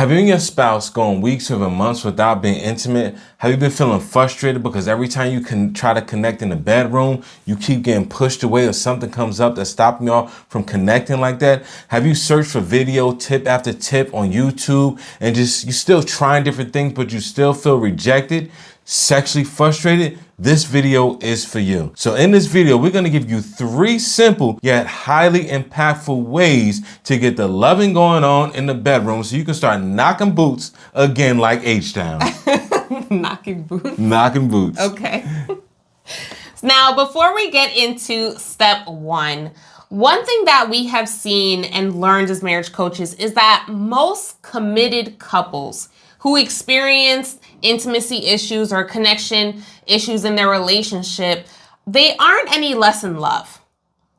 Have you and your spouse gone weeks or even months without being intimate? Have you been feeling frustrated because every time you can try to connect in the bedroom, you keep getting pushed away or something comes up that's stopping y'all from connecting like that? Have you searched for video tip after tip on YouTube and you're still trying different things, but you still feel rejected? Sexually frustrated? This video is for you. So in this video, we're going to give you 3 simple yet highly impactful ways to get the loving going on in the bedroom so you can start knocking boots again like H-Town. Knocking boots? Knocking boots. Okay. Now, before we get into step 1, one thing that we have seen and learned as marriage coaches is that most committed couples who experience intimacy issues or connection issues in their relationship, they aren't any less in love.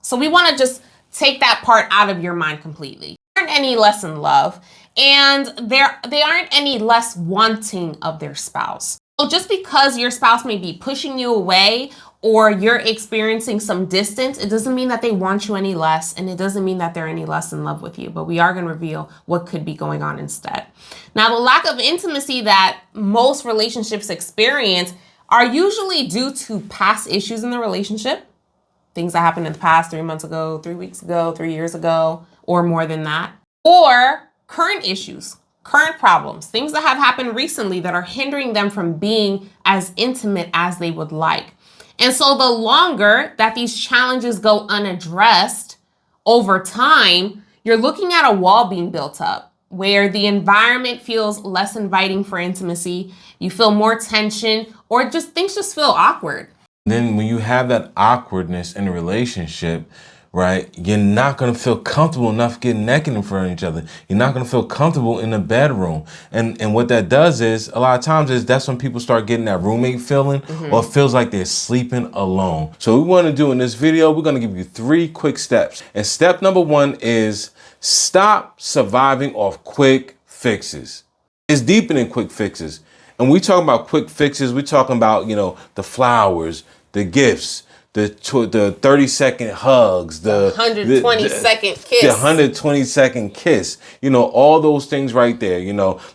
So we want to just take that part out of your mind completely. They aren't any less in love, and they aren't any less wanting of their spouse. So just because your spouse may be pushing you away or you're experiencing some distance, it doesn't mean that they want you any less, and it doesn't mean that they're any less in love with you, but we are going to reveal what could be going on instead. Now, the lack of intimacy that most relationships experience are usually due to past issues in the relationship, things that happened in the past 3 months ago, 3 weeks ago, 3 years ago, or more than that, or current issues, current problems, things that have happened recently that are hindering them from being as intimate as they would like. And so the longer that these challenges go unaddressed over time, you're looking at a wall being built up where the environment feels less inviting for intimacy, you feel more tension, or just things just feel awkward. Then when you have that awkwardness in a relationship, right, you're not going to feel comfortable enough getting naked in front of each other. You're not going to feel comfortable in the bedroom. And what that does is, a lot of times, is that's when people start getting that roommate feeling or it feels like they're sleeping alone. So what we want to do in this video, we're going to give you 3 quick steps. And step number 1 is stop surviving off quick fixes. It's deeper than quick fixes. And we talking about quick fixes, we're talking about, the flowers, the gifts, the 30-second hugs, the 120-second kiss. The 120-second kiss. All those things right there.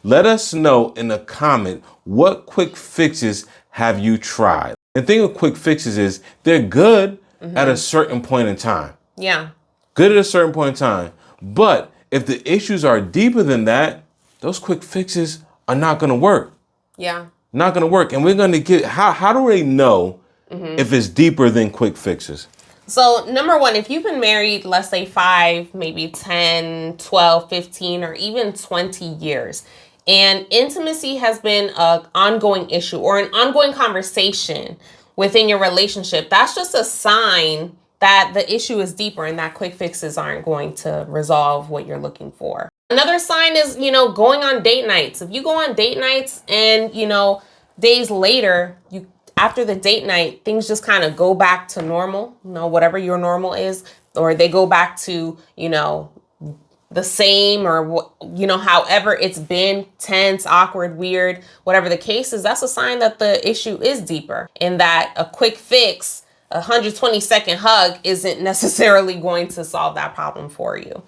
Let us know in the comment, what quick fixes have you tried? The thing with quick fixes is they're good at a certain point in time. Yeah. Good at a certain point in time. But if the issues are deeper than that, those quick fixes are not going to work. Yeah. Not going to work. And we're going to get, how do they know if it's deeper than quick fixes? So number 1, if you've been married, let's say 5, maybe 10, 12, 15, or even 20 years, and intimacy has been an ongoing issue or an ongoing conversation within your relationship, that's just a sign that the issue is deeper and that quick fixes aren't going to resolve what you're looking for. Another sign is, going on date nights. If you go on date nights and, days later, after the date night, things just kind of go back to normal, whatever your normal is, or they go back to, the same or, however it's been, tense, awkward, weird, whatever the case is, that's a sign that the issue is deeper and that a quick fix, a 120-second hug isn't necessarily going to solve that problem for you.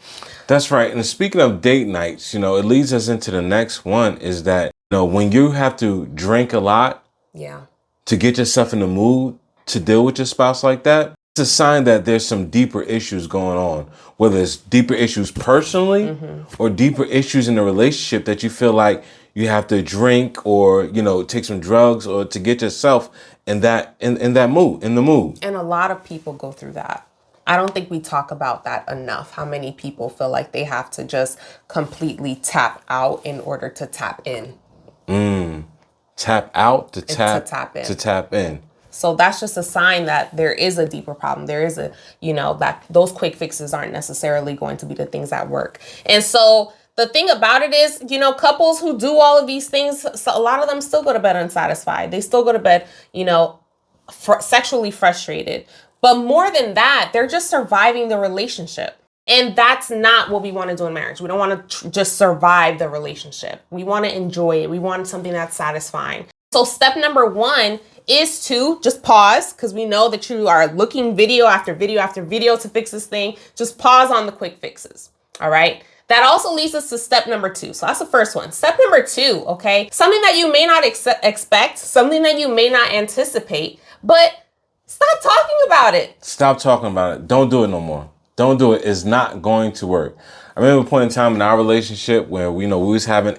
That's right. And speaking of date nights, it leads us into the next one is that, when you have to drink a lot to get yourself in the mood to deal with your spouse like that, it's a sign that there's some deeper issues going on, whether it's deeper issues personally or deeper issues in the relationship that you feel like you have to drink or, take some drugs or to get yourself in the mood. And a lot of people go through that. I don't think we talk about that enough, how many people feel like they have to just completely tap out in order to tap in. Tap out to tap in. So that's just a sign that there is a deeper problem. There is that those quick fixes aren't necessarily going to be the things that work. And so the thing about it is, couples who do all of these things, so a lot of them still go to bed unsatisfied. They still go to bed, sexually frustrated. But more than that, they're just surviving the relationship. And that's not what we want to do in marriage. We don't want to just survive the relationship. We want to enjoy it. We want something that's satisfying. So step number 1 is to just pause, because we know that you are looking video after video after video to fix this thing. Just pause on the quick fixes. All right. That also leads us to step number 2. So that's the first one. Step number 2, okay? Something that you may not expect, something that you may not anticipate, but stop talking about it. Stop talking about it. Don't do it no more. Don't do it. It's not going to work. I remember a point in time in our relationship where we was having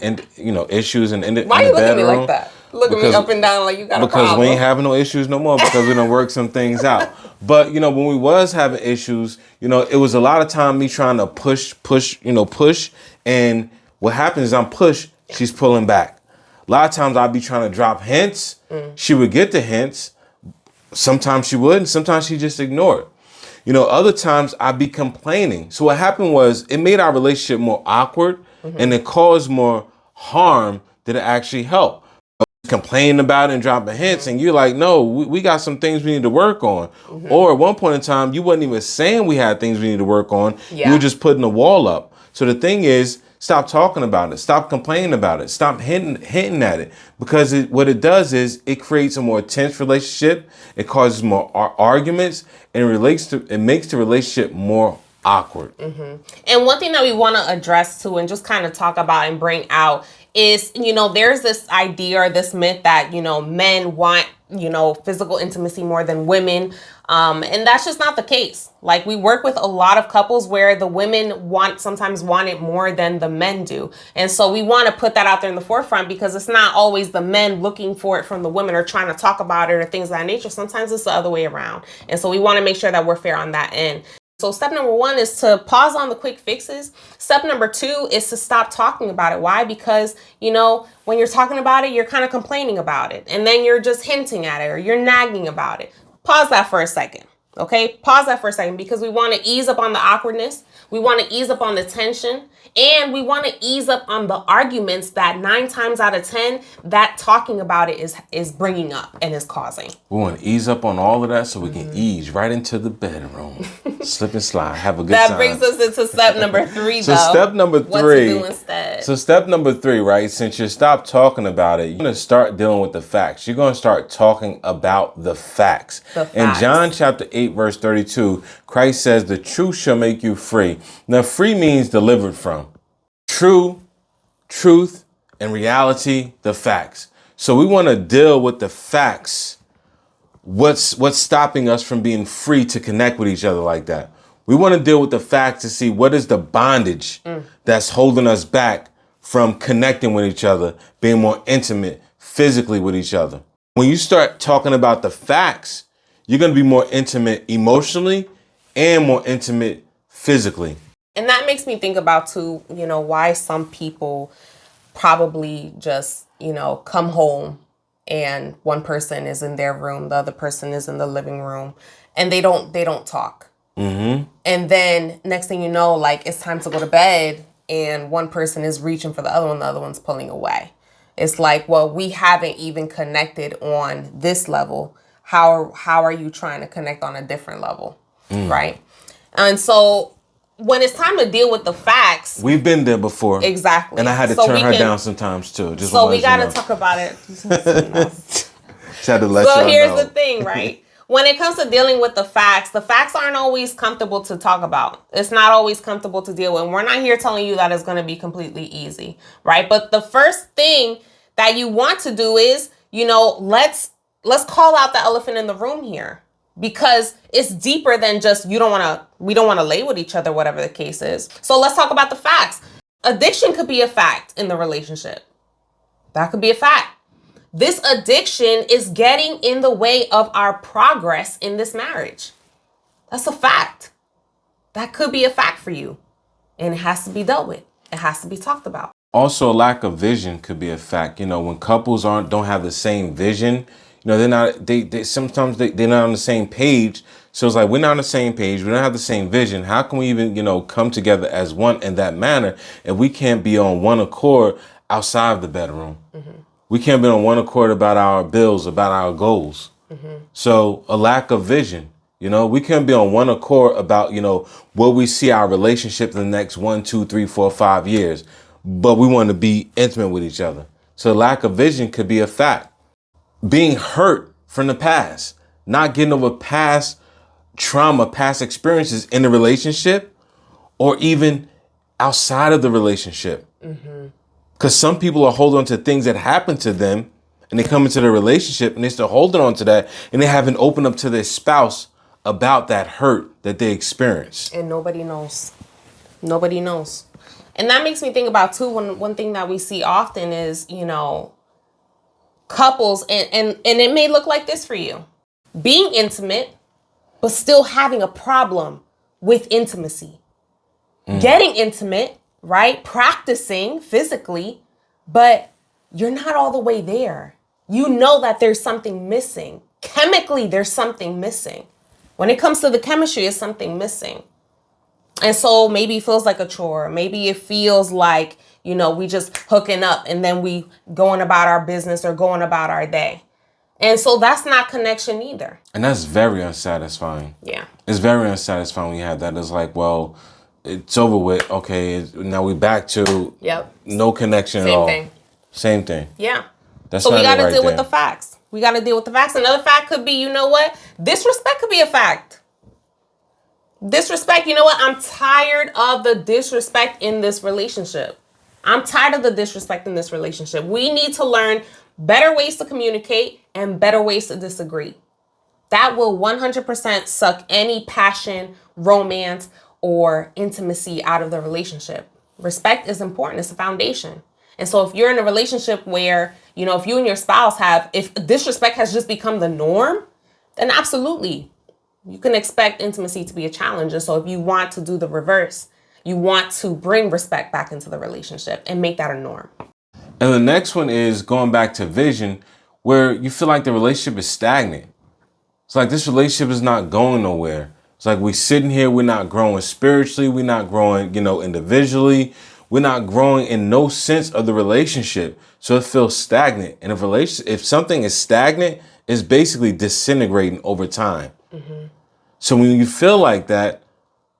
issues in the bedroom. Why are you looking at me like that? Look at me up and down like you got a problem. Because we ain't having no issues no more because we done worked some things out. But when we was having issues, it was a lot of time me trying to push, and what happens is I'm pushed, she's pulling back. A lot of times I'd be trying to drop hints. She would get the hints. Sometimes she would, and sometimes she just ignored. Other times I'd be complaining. So what happened was it made our relationship more awkward, and it caused more harm than it actually helped. Complaining about it and dropping hints, and you're like, no, we got some things we need to work on. Or at one point in time, you wasn't even saying we had things we need to work on. You were just putting a wall up. So the thing is, stop talking about it. Stop complaining about it. Stop hinting at it. Because what it does is it creates a more tense relationship. It causes more arguments, and it makes the relationship more awkward. And one thing that we want to address too, and just kind of talk about and bring out is, there's this idea or this myth that, men want, physical intimacy more than women. And that's just not the case. Like, we work with a lot of couples where the women sometimes want it more than the men do. And so we want to put that out there in the forefront, because it's not always the men looking for it from the women or trying to talk about it or things of that nature. Sometimes it's the other way around. And so we want to make sure that we're fair on that end. So step number 1 is to pause on the quick fixes. Step number 2 is to stop talking about it. Why? Because, when you're talking about it, you're kind of complaining about it. And then you're just hinting at it or you're nagging about it. Pause that for a second. Okay? Pause that for a second, because we want to ease up on the awkwardness. We want to ease up on the tension. And we want to ease up on the arguments that 9 times out of 10, that talking about it is bringing up and is causing. We want to ease up on all of that so we can ease right into the bedroom. Slip and slide. Have a good time. That brings us into step number 3, though. So step number 3. What to do instead. So step number 3, right? Since you stop talking about it, you're going to start dealing with the facts. You're going to start talking about the facts. In John chapter 8, verse 32, Christ says, the truth shall make you free. Now, free means delivered from. Truth, and reality, the facts. So we want to deal with the facts. What's stopping us from being free to connect with each other like that? We want to deal with the facts to see what is the bondage that's holding us back from connecting with each other, being more intimate physically with each other. When you start talking about the facts, you're going to be more intimate emotionally and more intimate physically. And that makes me think about, too, why some people probably just, come home and one person is in their room, the other person is in the living room, and they don't talk. And then next thing you know, like, it's time to go to bed and one person is reaching for the other one's pulling away. It's like, well, we haven't even connected on this level. How are you trying to connect on a different level? Right? And so when it's time to deal with the facts, we've been there before. Exactly. And I had to turn her down sometimes too. So we got to talk about it. So here's the thing, right? When it comes to dealing with the facts aren't always comfortable to talk about. It's not always comfortable to deal with. And we're not here telling you that it's going to be completely easy, right? But the first thing that you want to do is, let's call out the elephant in the room here. Because it's deeper than just we don't want to lay with each other, whatever the case is. So let's talk about the facts. Addiction could be a fact in the relationship. That could be a fact. This addiction is getting in the way of our progress in this marriage. That's a fact. That could be a fact for you. And it has to be dealt with. It has to be talked about. Also, a lack of vision could be a fact. When couples don't have the same vision, they're not, sometimes they're not on the same page. So it's like, we're not on the same page. We don't have the same vision. How can we even, come together as one in that manner if we can't be on one accord outside of the bedroom? We can't be on one accord about our bills, about our goals. So a lack of vision, we can't be on one accord about, where we see our relationship in the next 1, 2, 3, 4, 5 years. But we want to be intimate with each other. So lack of vision could be a fact. Being hurt from the past, not getting over past trauma, past experiences in the relationship, or even outside of the relationship. Because some people are holding on to things that happened to them, and they come into the relationship and they still holding on to that, and they haven't opened up to their spouse about that hurt that they experienced. And nobody knows. Nobody knows. And that makes me think about, too, one thing that we see often is, couples, and it may look like this for you. Being intimate, but still having a problem with intimacy. Getting intimate, right? Practicing physically, but you're not all the way there. You know that there's something missing. Chemically, there's something missing. When it comes to the chemistry, it's something missing. And so maybe it feels like a chore. Maybe it feels like, we just hooking up and then we going about our business or going about our day. And so that's not connection either. And that's very unsatisfying. Yeah. It's very unsatisfying when you have that. It's like, well, it's over with. Okay, now we back to no connection at all. Same thing. Yeah. That's so we got to right deal there. with the facts. We got to deal with the facts. Another fact could be, disrespect could be a fact. Disrespect, I'm tired of the disrespect in this relationship. I'm tired of the disrespect in this relationship. We need to learn better ways to communicate and better ways to disagree. That will 100% suck any passion, romance, or intimacy out of the relationship. Respect is important. It's a foundation. And so if you're in a relationship where, if you and your spouse if disrespect has just become the norm, then absolutely, you can expect intimacy to be a challenge. And so if you want to do the reverse, you want to bring respect back into the relationship and make that a norm. And the next one is going back to vision, where you feel like the relationship is stagnant. It's like this relationship is not going nowhere. It's like we sitting here, we're not growing spiritually, we're not growing, individually. We're not growing in no sense of the relationship. So it feels stagnant. And if something is stagnant, it's basically disintegrating over time. So when you feel like that,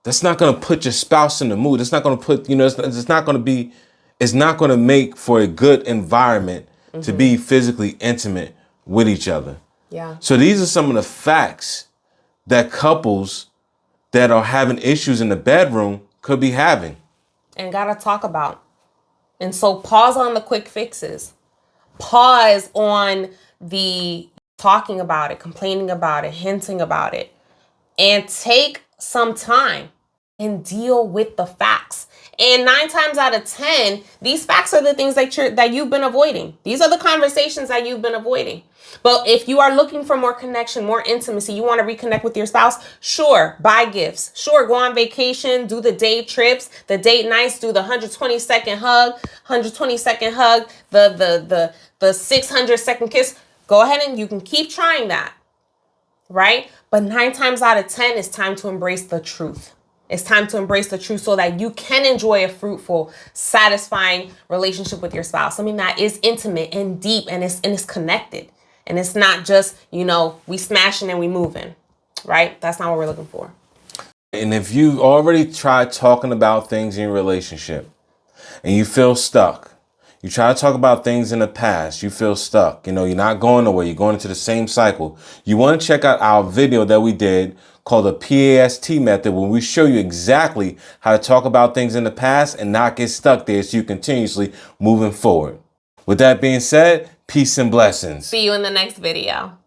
that's not going to put your spouse in the mood. It's not going to put, it's not going to make for a good environment to be physically intimate with each other. Yeah. So these are some of the facts that couples that are having issues in the bedroom could be having. And gotta talk about. And so pause on the quick fixes. Pause on the talking about it, complaining about it, hinting about it. And take some time and deal with the facts. And 9 times out of 10, these facts are the things that you've been avoiding. These are the conversations that you've been avoiding. But if you are looking for more connection, more intimacy, you want to reconnect with your spouse, sure, buy gifts. Sure, go on vacation, do the day trips, the date nights, do the 120-second hug, the 600-second kiss. Go ahead and you can keep trying that, right? But 9 times out of 10, it's time to embrace the truth. It's time to embrace the truth so that you can enjoy a fruitful, satisfying relationship with your spouse. Something that is intimate and deep and it's connected. And it's not just, we smashing and we moving, right? That's not what we're looking for. And if you already tried talking about things in your relationship and you feel stuck, you try to talk about things in the past, you feel stuck, you're not going nowhere, you're going into the same cycle. You want to check out our video that we did called the PAST method, where we show you exactly how to talk about things in the past and not get stuck there so you continuously moving forward. With that being said, peace and blessings. See you in the next video.